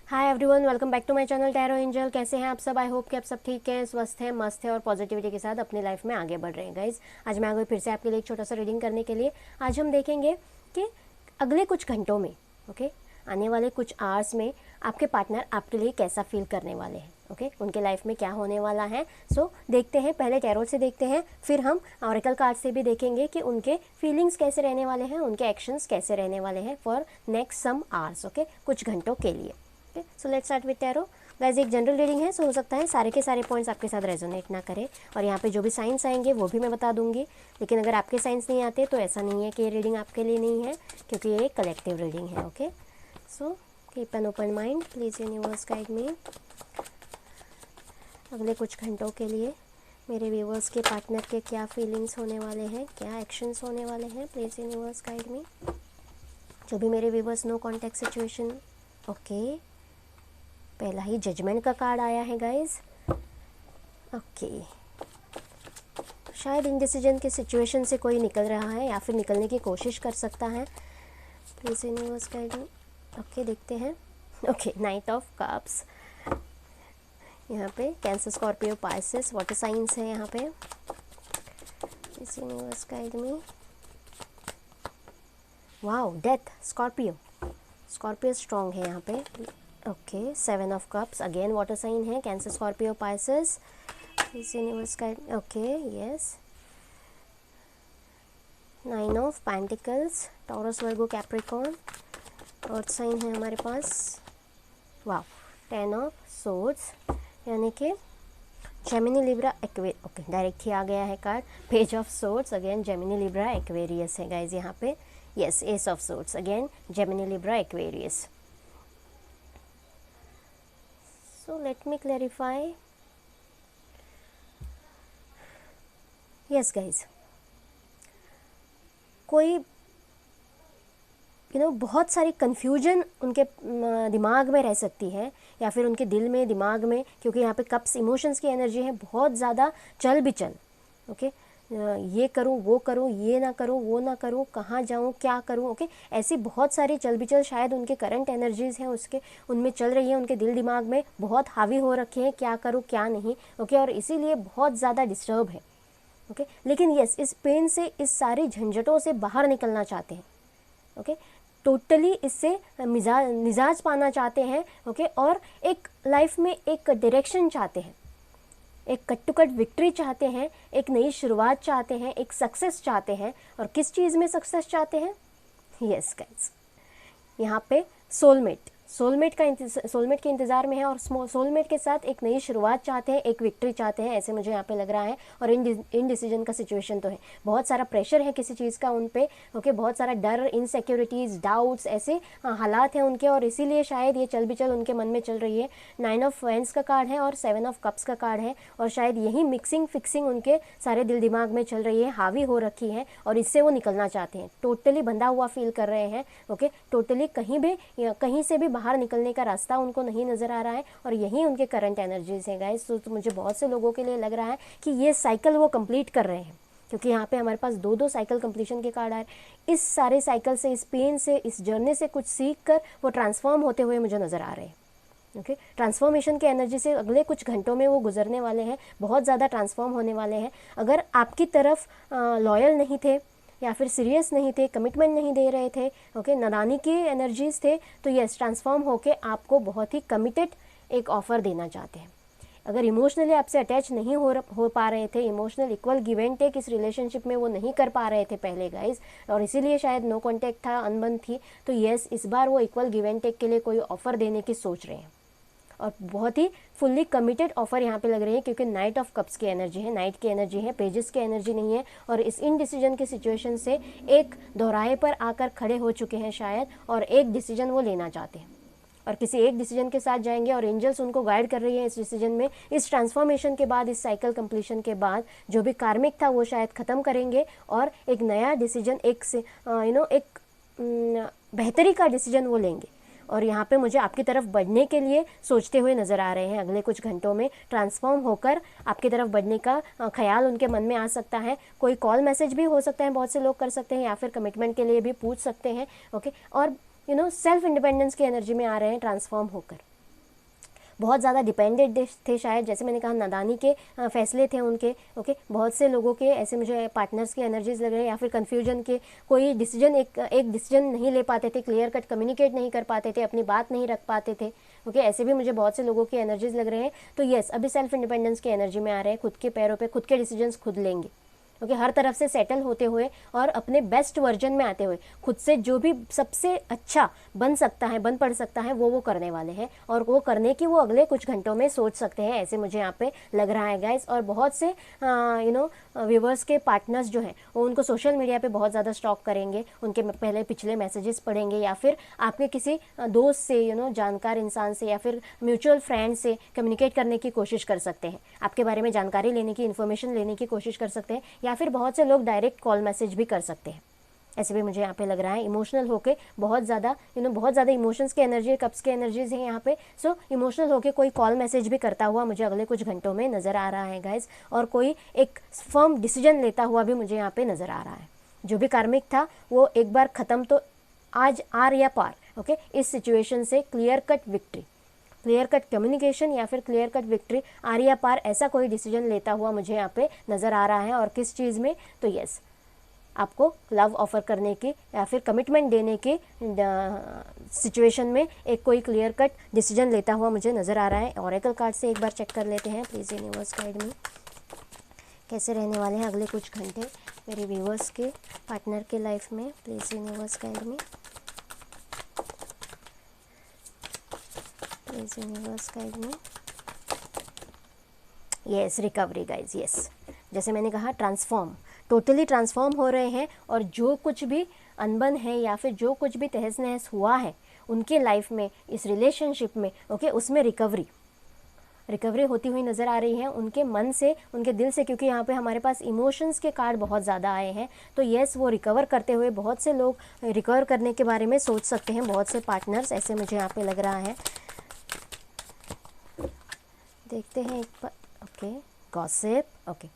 Hi everyone, welcome back to my channel tarot angel. कैसे हैं आप सब? आई होप कि आप सब ठीक हैं, स्वस्थ हैं, मस्त हैं और पॉजिटिविटी के साथ अपनी लाइफ में आगे बढ़ रहे हैं। गाइज, आज मैं आ गई फिर से आपके लिए एक छोटा सा रीडिंग करने के लिए। आज हम देखेंगे कि अगले कुछ घंटों में, आने वाले कुछ आवर्स में आपके पार्टनर आपके लिए कैसा फील करने वाले हैं। उनके लाइफ में क्या होने वाला है। सो देखते हैं, पहले टैरोट से देखते हैं, फिर हम ऑरेकल कार्ड से भी देखेंगे कि उनके फीलिंग्स कैसे रहने वाले हैं, उनके एक्शंस कैसे रहने वाले हैं फॉर नेक्स्ट सम आवर्स। कुछ घंटों के लिए। So let's start with tarot. Guys, एक जनरल रीडिंग है, सो हो सकता है सारे के सारे पॉइंट्स आपके साथ रेजोनेट ना करें, और यहाँ पे जो भी साइंस आएंगे वो भी मैं बता दूंगी। लेकिन अगर आपके साइंस नहीं आते तो ऐसा नहीं है कि ये रीडिंग आपके लिए नहीं है, क्योंकि ये कलेक्टिव रीडिंग है। Okay, so keep an open mind, please universe guide मी। अगले कुछ घंटों के लिए मेरे व्यूवर्स के पार्टनर के क्या फीलिंग्स होने वाले हैं, क्या एक्शंस होने वाले हैं, प्लीज़ यूनिवर्स गाइड मी। जो भी मेरे viewers, no contact situation. Okay, पहला ही जजमेंट का कार्ड आया है गाइस। ओके, शायद इनडिसीजन के सिचुएशन से कोई निकल रहा है या फिर निकलने की कोशिश कर सकता है। Please universe guide me. Okay, देखते हैं। Okay, knight of cups. यहाँ पे Cancer, Scorpio, Pisces, water science है यहाँ पे। Please universe guide me. Wow, death, Scorpio. Scorpio strong है यहाँ पे। Okay, 7 of cups, again water sign है, कैंसर, स्कॉर्पियो, पाइसेस। इस यूनिवर्स का okay, yes. 9 of pentacles, Taurus, Virgo, Capricorn, earth sign है हमारे पास। वाह, 10 ऑफ सोर्ड्स, यानी कि Gemini, Libra, Aquarius. Okay, direct ही आ गया है card. Page of swords, again Gemini, Libra, Aquarius है गाइज यहाँ पे। Yes, ace of swords, again Gemini, Libra, Aquarius. So let me clarify. Yes guys, कोई बहुत सारी कन्फ्यूजन उनके दिमाग में रह सकती है, या फिर उनके दिल में, दिमाग में, क्योंकि यहाँ पे कप्स इमोशंस की एनर्जी है, बहुत ज़्यादा चल बिचल। ओके, ये करूँ, वो करूँ, ये ना करूँ, वो ना करूँ, कहाँ जाऊँ, क्या करूँ। ओके, ऐसी बहुत सारी चल बिचल शायद उनके करंट एनर्जीज़ हैं, उसके उनमें चल रही है, उनके दिल दिमाग में बहुत हावी हो रखे हैं, क्या करूँ क्या नहीं। ओके, और इसीलिए बहुत ज़्यादा डिस्टर्ब है। ओके, लेकिन यस, इस पेन से, इस सारी झंझटों से बाहर निकलना चाहते हैं। ओके, टोटली इससे निजाज पाना चाहते हैं। ओके, और एक लाइफ में एक डायरेक्शन चाहते हैं, एक कट टू कट विक्ट्री चाहते हैं, एक नई शुरुआत चाहते हैं, एक सक्सेस चाहते हैं। और किस चीज़ में सक्सेस चाहते हैं? यस गाइस, यहाँ पे सोलमेट के इंतज़ार में है, और सोलमेट के साथ एक नई शुरुआत चाहते हैं, एक विक्ट्री चाहते हैं, ऐसे मुझे यहाँ पे लग रहा है। और इनडिसीजन का सिचुएशन तो है, बहुत सारा प्रेशर है किसी चीज़ का उन पे। ओके, बहुत सारा डर, इनसिक्योरिटीज़, डाउट्स, ऐसे हालात हैं उनके, और इसीलिए शायद ये चल बिचल उनके मन में चल रही है। 9 ऑफ वैंड्स का कार्ड है और 7 ऑफ कप्स का कार्ड है, और शायद यही मिक्सिंग फिक्सिंग उनके सारे दिल दिमाग में चल रही है, हावी हो रखी है, और इससे वो निकलना चाहते हैं। टोटली बंधा हुआ फील कर रहे हैं। ओके, टोटली कहीं से भी बाहर निकलने का रास्ता उनको नहीं नज़र आ रहा है, और यही उनके करंट एनर्जीज हैं गाइस। तो मुझे बहुत से लोगों के लिए लग रहा है कि ये साइकिल वो कंप्लीट कर रहे हैं, क्योंकि यहाँ पे हमारे पास दो साइकिल कंप्लीशन के कार्ड आए। इस सारे साइकिल से, इस पेन से, इस जर्नी से कुछ सीख कर वो ट्रांसफॉर्म होते हुए मुझे नज़र आ रहे हैं। ओके, ट्रांसफॉर्मेशन के एनर्जी से अगले कुछ घंटों में वो गुजरने वाले हैं, बहुत ज़्यादा ट्रांसफॉर्म होने वाले हैं। अगर आपकी तरफ लॉयल नहीं थे, या फिर सीरियस नहीं थे, कमिटमेंट नहीं दे रहे थे, ओके, नादानी की एनर्जीज थे, तो यस, ट्रांसफॉर्म होके आपको बहुत ही कमिटेड एक ऑफ़र देना चाहते हैं। अगर इमोशनली आपसे अटैच नहीं हो पा रहे थे, emotional equal give and take इस रिलेशनशिप में वो नहीं कर पा रहे थे पहले गाइज, और इसीलिए शायद नो कॉन्टैक्ट था, अनबन थी, तो यस, इस बार वो इक्वल गिव एंड टेक के लिए कोई ऑफ़र देने की सोच रहे हैं, और बहुत ही फुल्ली कमिटेड ऑफर यहाँ पे लग रही है, क्योंकि नाइट ऑफ कप्स की एनर्जी है, नाइट की एनर्जी है, पेजेस की एनर्जी नहीं है। और इस इनडिसीजन की सिचुएशन से एक दोहराए पर आकर खड़े हो चुके हैं शायद, और एक डिसीजन वो लेना चाहते हैं, और किसी एक डिसीजन के साथ जाएंगे, और एंजल्स उनको गाइड कर रही है इस डिसीजन में। इस ट्रांसफॉर्मेशन के बाद, इस साइकिल कंप्लीशन के बाद, जो भी कार्मिक था वो शायद ख़त्म करेंगे, और एक नया डिसीजन, एक बेहतरी का डिसीजन वो लेंगे। और यहाँ पे मुझे आपकी तरफ बढ़ने के लिए सोचते हुए नज़र आ रहे हैं। अगले कुछ घंटों में ट्रांसफॉर्म होकर आपकी तरफ बढ़ने का ख्याल उनके मन में आ सकता है। कोई कॉल मैसेज भी हो सकता है, बहुत से लोग कर सकते हैं, या फिर कमिटमेंट के लिए भी पूछ सकते हैं। ओके, और सेल्फ इंडिपेंडेंस की एनर्जी में आ रहे हैं ट्रांसफॉर्म होकर। बहुत ज़्यादा डिपेंडेंट थे शायद, जैसे मैंने कहा नादानी के फैसले थे उनके, ओके। बहुत से लोगों के ऐसे मुझे पार्टनर्स की एनर्जीज लग रही है, या फिर कन्फ्यूजन के कोई डिसीजन एक डिसीजन नहीं ले पाते थे, क्लियर कट कम्युनिकेट नहीं कर पाते थे, अपनी बात नहीं रख पाते थे, ओके। ऐसे भी मुझे बहुत से लोगों की एनर्जीज लग रहे हैं। तो यस, अभी सेल्फ इंडिपेंडेंस की एनर्जी में आ रहे हैं, खुद के पैरों पे खुद के डिसीजंस खुद लेंगे, ओके। हर तरफ से सेटल होते हुए और अपने बेस्ट वर्जन में आते हुए खुद से जो भी सबसे अच्छा बन सकता है, बन पड़ सकता है, वो करने वाले हैं, और वो करने की वो अगले कुछ घंटों में सोच सकते हैं, ऐसे मुझे यहाँ पे लग रहा है गाइस। और बहुत से व्यूवर्स के पार्टनर्स जो हैं वो उनको सोशल मीडिया पे बहुत ज़्यादा स्टॉक करेंगे, उनके पहले पिछले मैसेजेस पढ़ेंगे, या फिर आपके किसी दोस्त से जानकार इंसान से या फिर म्यूचुअल फ्रेंड से कम्युनिकेट करने की कोशिश कर सकते हैं, आपके बारे में जानकारी लेने की, इन्फॉर्मेशन लेने की कोशिश कर सकते हैं, या फिर बहुत से लोग डायरेक्ट कॉल मैसेज भी कर सकते हैं, ऐसे भी मुझे यहाँ पे लग रहा है। इमोशनल होके बहुत ज़्यादा बहुत ज़्यादा इमोशंस की एनर्जी, कप्स की एनर्जीज हैं यहाँ पे। सो इमोशनल होके कोई कॉल मैसेज भी करता हुआ मुझे अगले कुछ घंटों में नज़र आ रहा है गाइज, और कोई एक फर्म डिसीजन लेता हुआ भी मुझे यहाँ पे नज़र आ रहा है। जो भी कार्मिक था वो एक बार ख़त्म, तो आज आर या पार, ओके। इस सिचुएशन से clear cut victory, clear cut communication या फिर क्लियर कट विक्ट्री, आर या पार, ऐसा कोई डिसीजन लेता हुआ मुझे यहाँ पे नज़र आ रहा है। और किस चीज़ में, तो यस, आपको लव ऑफर करने की या फिर कमिटमेंट देने की सिचुएशन में एक कोई क्लियर कट डिसीजन लेता हुआ मुझे नज़र आ रहा है। ऑरेकल कार्ड से एक बार चेक कर लेते हैं, प्लीज़ यूनिवर्स गाइड में कैसे रहने वाले हैं अगले कुछ घंटे मेरे व्यूवर्स के पार्टनर के लाइफ में। प्लीज़ यूनिवर्स गाइड में, प्लीज़ यूनिवर्स गाइड में। Yes, recovery guys, yes. जैसे मैंने कहा, ट्रांसफॉर्म, टोटली ट्रांसफॉर्म हो रहे हैं, और जो कुछ भी अनबन है या फिर जो कुछ भी तहस नहस हुआ है उनके लाइफ में, इस रिलेशनशिप में, ओके, उसमें रिकवरी होती हुई नज़र आ रही है उनके मन से, उनके दिल से, क्योंकि यहाँ पे हमारे पास इमोशंस के कार्ड बहुत ज़्यादा आए हैं। तो यस, वो रिकवर करते हुए, बहुत से लोग रिकवर करने के बारे में सोच सकते हैं, बहुत से पार्टनर्स, ऐसे मुझे यहाँ पे लग रहा है। देखते हैं एक बार, ओके, गॉसिप, ओके।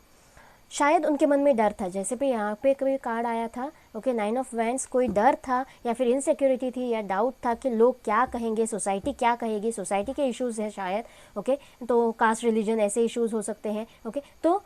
शायद उनके मन में डर था, जैसे भी यहाँ पे कभी कार्ड आया था, ओके, 9 ऑफ वैंड्स, कोई डर था या फिर इनसिक्योरिटी थी या डाउट था कि लोग क्या कहेंगे, सोसाइटी क्या कहेगी, सोसाइटी के इश्यूज़ हैं शायद, ओके। तो कास्ट, रिलीजन, ऐसे इश्यूज़ हो सकते हैं, ओके। तो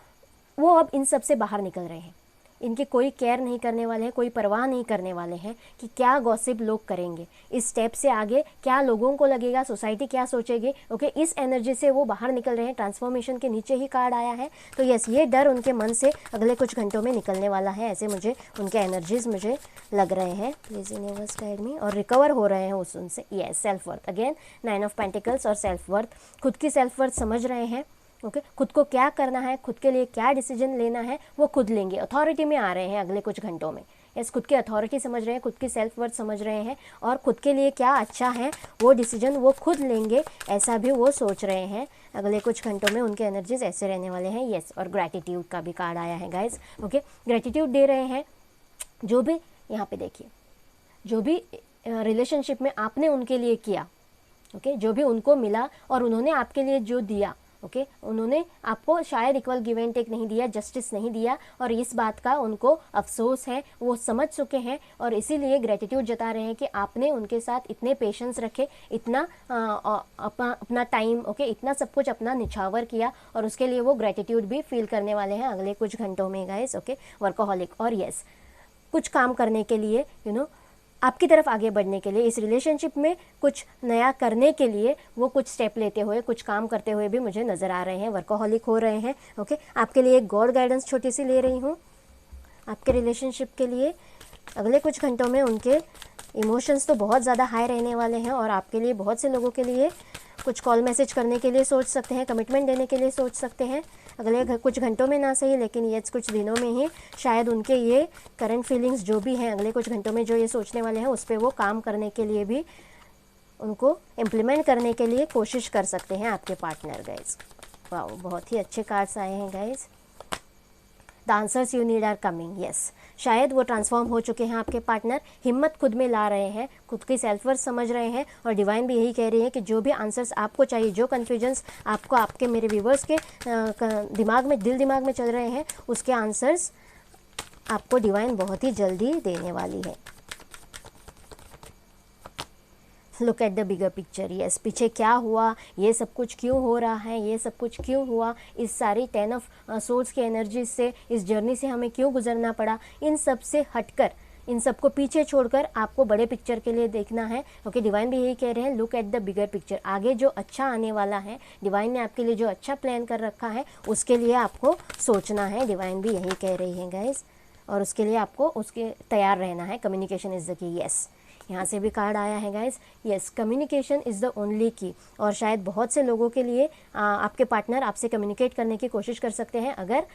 वो अब इन सब से बाहर निकल रहे हैं, इनकी कोई केयर नहीं करने वाले हैं, कोई परवाह नहीं करने वाले हैं कि क्या गॉसिप लोग करेंगे, इस स्टेप से आगे क्या लोगों को लगेगा, सोसाइटी क्या सोचेगी, ओके। इस एनर्जी से वो बाहर निकल रहे हैं। ट्रांसफॉर्मेशन के नीचे ही कार्ड आया है, तो यस, ये डर उनके मन से अगले कुछ घंटों में निकलने वाला है, ऐसे मुझे उनके एनर्जीज मुझे लग रहे हैं। प्लीज़ यूनिवर्स गाइड मी, और रिकवर हो रहे हैं उनसे। Yes, self worth, again 9 of pentacles और सेल्फ वर्थ, खुद की सेल्फ वर्थ समझ रहे हैं, ओके। खुद को क्या करना है, खुद के लिए क्या डिसीजन लेना है, वो खुद लेंगे, अथॉरिटी में आ रहे हैं अगले कुछ घंटों में। यस, खुद की अथॉरिटी समझ रहे हैं, खुद की सेल्फ वर्थ समझ रहे हैं, और खुद के लिए क्या अच्छा है वो डिसीजन वो खुद लेंगे, ऐसा भी वो सोच रहे हैं। अगले कुछ घंटों में उनके एनर्जीज ऐसे रहने वाले हैं। यस, और ग्रैटिट्यूड का भी कार्ड आया है गाइज, ओके। ग्रैटिट्यूड दे रहे हैं, जो भी यहाँ पे देखिए, जो भी रिलेशनशिप में आपने उनके लिए किया, ओके, जो भी उनको मिला और उन्होंने आपके लिए जो दिया, ओके, उन्होंने आपको शायद इक्वल गिव एंड टेक नहीं दिया, जस्टिस नहीं दिया, और इस बात का उनको अफसोस है, वो समझ चुके हैं, और इसीलिए ग्रेटिट्यूड जता रहे हैं कि आपने उनके साथ इतने पेशेंस रखे, इतना अपना टाइम, ओके, इतना सब कुछ अपना निछावर किया, और उसके लिए वो ग्रेटिट्यूड भी फील करने वाले हैं अगले कुछ घंटों में गाइस, ओके। वर्कोहॉलिक, और यस, कुछ काम करने के लिए, आपकी तरफ आगे बढ़ने के लिए, इस रिलेशनशिप में कुछ नया करने के लिए वो कुछ स्टेप लेते हुए, कुछ काम करते हुए भी मुझे नज़र आ रहे हैं, वर्कोहॉलिक हो रहे हैं, ओके। आपके लिए एक गॉड गाइडेंस छोटी सी ले रही हूँ आपके रिलेशनशिप के लिए। अगले कुछ घंटों में उनके इमोशंस तो बहुत ज़्यादा हाई रहने वाले हैं, और आपके लिए, बहुत से लोगों के लिए कुछ कॉल मैसेज करने के लिए सोच सकते हैं, कमिटमेंट देने के लिए सोच सकते हैं अगले कुछ घंटों में, ना सही लेकिन ये कुछ दिनों में ही शायद उनके ये करंट फीलिंग्स जो भी हैं अगले कुछ घंटों में जो ये सोचने वाले हैं उस पर वो काम करने के लिए भी, उनको इम्प्लीमेंट करने के लिए कोशिश कर सकते हैं आपके पार्टनर गाइज। वाह, बहुत ही अच्छे कार्ड्स आए हैं guys. The answers you need are coming. Yes, शायद वो ट्रांसफॉर्म हो चुके हैं आपके पार्टनर, हिम्मत खुद में ला रहे हैं, खुद की सेल्फ वर्थ समझ रहे हैं, और डिवाइन भी यही कह रही है कि जो भी आंसर्स आपको चाहिए, जो कन्फ्यूजन्स आपको, आपके मेरे व्यूवर्स के दिमाग में, दिमाग में चल रहे हैं, उसके आंसर्स आपको डिवाइन बहुत ही जल्दी देने वाली है। Look at the bigger picture. Yes, पीछे क्या हुआ, ये सब कुछ क्यों हो रहा है, ये सब कुछ क्यों हुआ, इस सारी 10 ऑफ सोर्स की एनर्जी से, इस जर्नी से हमें क्यों गुजरना पड़ा, इन सब से हटकर, इन सबको पीछे छोड़कर आपको बड़े पिक्चर के लिए देखना है। ओके, डिवाइन भी यही कह रहे हैं, look at the bigger picture. आगे जो अच्छा आने वाला है, डिवाइन ने आपके लिए जो अच्छा प्लान कर रखा है, उसके लिए आपको सोचना है। डिवाइन भी यही कह रही है गाइस, और उसके लिए आपको उसके तैयार रहना है। Communication is the key. Yes, यहाँ से भी कार्ड आया है guys. Yes, communication is the only की। और शायद बहुत से लोगों के लिए आपके पार्टनर आपसे कम्युनिकेट करने की कोशिश कर सकते हैं। अगर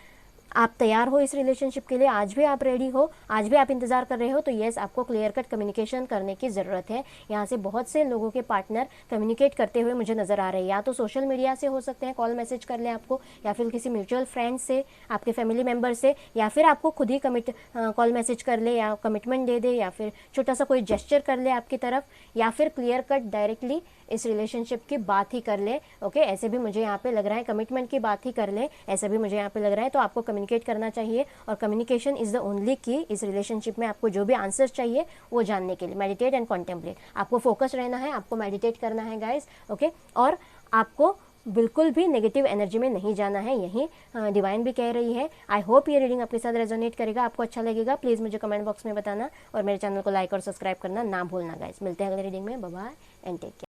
आप तैयार हो इस रिलेशनशिप के लिए, आज भी आप रेडी हो, आज भी आप इंतजार कर रहे हो, तो येस, आपको क्लियर कट कम्युनिकेशन करने की ज़रूरत है। यहाँ से बहुत से लोगों के पार्टनर कम्युनिकेट करते हुए मुझे नज़र आ रहे हैं। या तो सोशल मीडिया से हो सकते हैं, कॉल मैसेज कर ले आपको, या फिर किसी म्यूचुअल फ्रेंड से, आपके फैमिली मेम्बर से, या फिर आपको खुद ही कॉल मैसेज कर ले, या कमिटमेंट दे दे, या फिर छोटा सा कोई जेस्चर कर ले आपकी तरफ, या फिर क्लियर कट डायरेक्टली इस रिलेशनशिप की बात ही कर ले। ओके, ऐसे भी मुझे यहाँ पे लग रहा है, कमिटमेंट की बात ही कर ले, ऐसा भी मुझे यहाँ पे लग रहा है। तो आपको कम्युनिकेट करना चाहिए, और कम्युनिकेशन इज़ द ओनली की इस रिलेशनशिप में। आपको जो भी आंसर्स चाहिए वो जानने के लिए, मेडिटेट एंड कॉन्टेम्पलेट। आपको फोकस रहना है, आपको मेडिटेट करना है गाइस। ओके, और आपको बिल्कुल भी नेगेटिव एनर्जी में नहीं जाना है, यही डिवाइन भी कह रही है। आई होप ये रीडिंग आपके साथ रेजोनेट करेगा, आपको अच्छा लगेगा। प्लीज़ मुझे कमेंट बॉक्स में बताना, और मेरे चैनल को लाइक और सब्सक्राइब करना ना भूलना गाइस। मिलते हैं अगले रीडिंग में। Bye bye and take care.